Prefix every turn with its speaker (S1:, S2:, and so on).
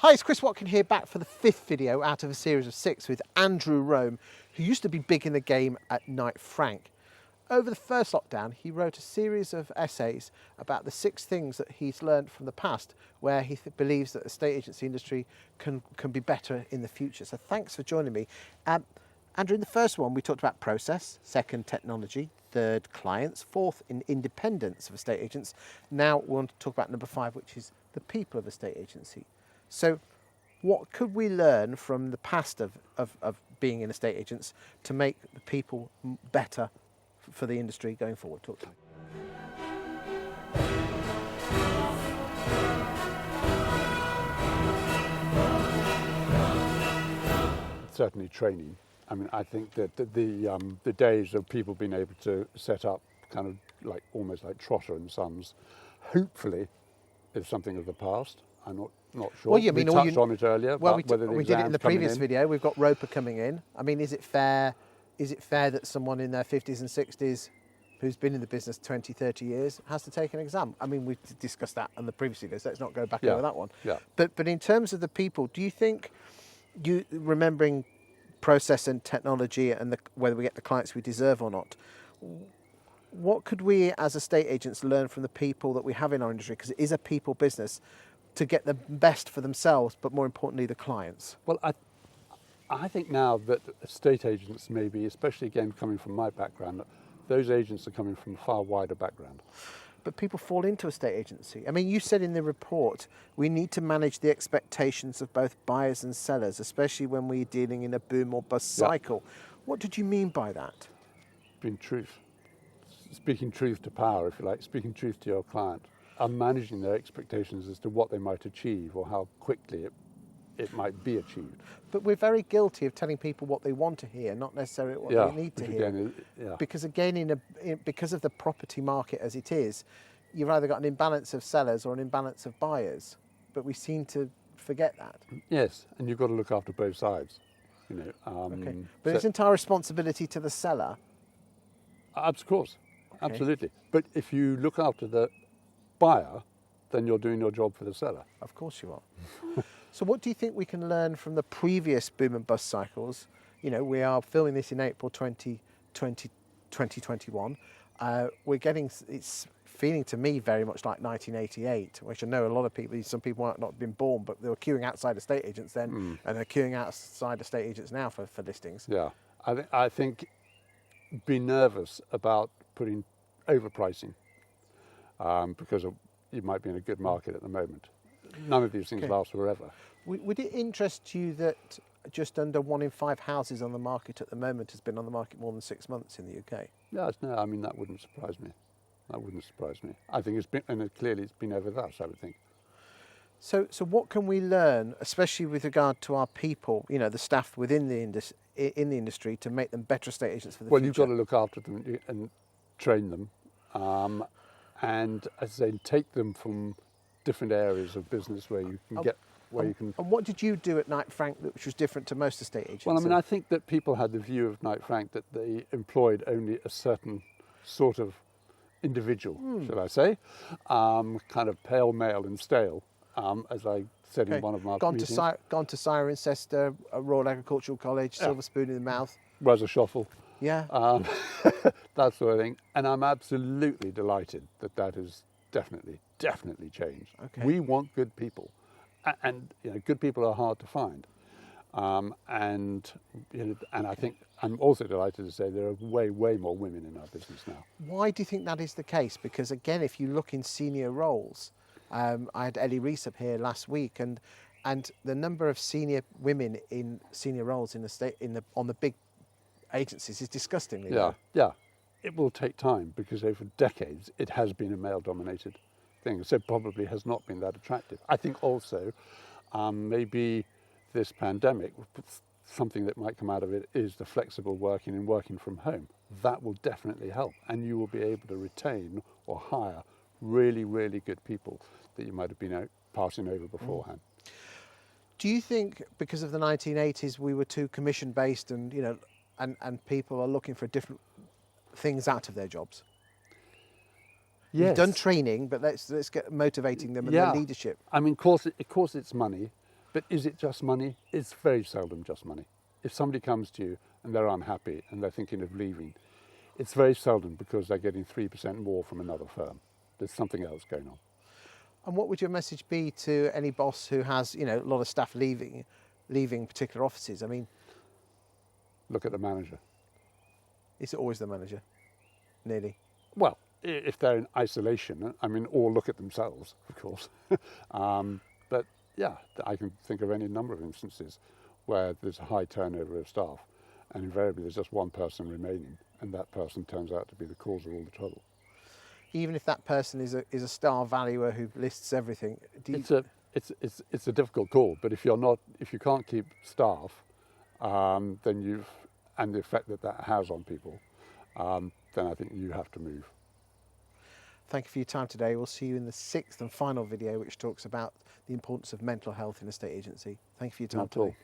S1: Hi, it's Chris Watkin here, back for the 5th video out of a series of 6 with Andrew Rome, who used to be big in the game at Knight Frank. Over the first lockdown, he wrote a series of essays about the 6 things that he's learned from the past, where he believes that the estate agency industry can be better in the future. So thanks for joining me. Andrew, in the first one, we talked about process, second, technology, third, clients, fourth, independence of estate agents. Now we want to talk about number 5, which is the people of estate agency. So what could we learn from the past of being in estate agents to make the people better for the industry going forward? Talk to me.
S2: Certainly training. I mean, I think that the days of people being able to set up kind of like almost like Trotter and Sons, hopefully, is something of the past. I'm not sure.
S1: Well, yeah, I mean,
S2: we touched on it earlier.
S1: Well,
S2: about whether
S1: we did it in the previous
S2: in.
S1: video. We've got Roper coming in. I mean, is it fair? Is it fair that someone in their 50s and 60s, who's been in the business 20, 30 years, has to take an exam? I mean, we discussed that on the previous video, so let's not go back over that one.
S2: Yeah.
S1: But in terms of the people, do you think remembering process and technology and whether we get the clients we deserve or not, what could we as estate agents learn from the people that we have in our industry, because it is a people business, to get the best for themselves, but more importantly, the clients?
S2: Well, I think now that estate agents maybe, especially again coming from my background, those agents are coming from a far wider background.
S1: But people fall into estate agency. I mean, you said in the report, we need to manage the expectations of both buyers and sellers, especially when we're dealing in a boom or bust cycle. What did you mean by that?
S2: Being truth. Speaking truth to power, if you like, speaking truth to your client, and managing their expectations as to what they might achieve or how quickly it might be achieved.
S1: But we're very guilty of telling people what they want to hear, not necessarily what they need to hear. Because again, because of the property market as it is, you've either got an imbalance of sellers or an imbalance of buyers. But we seem to forget that.
S2: Yes, and you've got to look after both sides.
S1: Okay. But isn't our responsibility to the seller?
S2: Of course,
S1: okay.
S2: Absolutely. But if you look after the buyer, then you're doing your job for the seller.
S1: Of course you are. So what do you think we can learn from the previous boom and bust cycles? You know, we are filming this in April 2021. It's feeling to me very much like 1988, which I know a lot of people, some people might not have been born, but they were queuing outside estate agents then, and they're queuing outside estate agents now for listings.
S2: Yeah, I think be nervous about putting overpricing because you might be in a good market at the moment. None of these things last forever.
S1: Would it interest you that just under 1 in 5 houses on the market at the moment has been on the market more than 6 months in the UK?
S2: Yes, no, I mean, that wouldn't surprise me. I think it's been, and clearly it's been over that, I would think.
S1: So what can we learn, especially with regard to our people, you know, the staff within the industry, to make them better estate agents for the future?
S2: Well, you've got to look after them and train them, and as I say, take them from different areas of business where you can get where you can.
S1: And what did you do at Knight Frank which was different to most estate agents?
S2: Well, I mean, I think that people had the view of Knight Frank that they employed only a certain sort of individual, shall I say, kind of pale, male and stale, as I said in one of my meetings.
S1: Gone to Cirencester, Royal Agricultural College, silver spoon in the mouth.
S2: Was a shuffle.
S1: Yeah.
S2: That sort of thing. And I'm absolutely delighted that has definitely changed.
S1: Okay.
S2: We want good people. And good people are hard to find. And I think I'm also delighted to say there are way more women in our business now.
S1: Why do you think that is the case? Because again, if you look in senior roles, I had Ellie Rees up here last week, and the number of senior women in senior roles on the big agencies is disgustingly low.
S2: Yeah. It will take time because over decades it has been a male-dominated thing, so probably has not been that attractive. I think also maybe this pandemic, something that might come out of it is the flexible working and working from home. That will definitely help, and you will be able to retain or hire really good people that you might have been passing over beforehand.
S1: Do you think because of the 1980s we were too commission based and people are looking for different things out of their jobs? Yes. You've done training, but let's get motivating them and their leadership.
S2: I mean, of course it's money, But is it just money? It's very seldom just money. If somebody comes to you and they're unhappy and they're thinking of leaving, it's very seldom because they're getting 3% more from another firm. There's something else going on.
S1: And what would your message be to any boss who has, a lot of staff leaving particular offices? I mean,
S2: Look at the manager.
S1: is it always the manager? Nearly.
S2: Well, if they're in isolation, or look at themselves, of course. But yeah, I can think of any number of instances where there's a high turnover of staff, and invariably there's just one person remaining, and that person turns out to be the cause of all the trouble.
S1: Even if that person is a star valuer who lists everything,
S2: It's a difficult call, but if you can't keep staff, then and the effect that has on people, then I think you have to move.
S1: Thank you for your time today. We'll see you in the 6th and final video, which talks about the importance of mental health in a estate agency. Thank you for your time
S2: Not at all.
S1: today.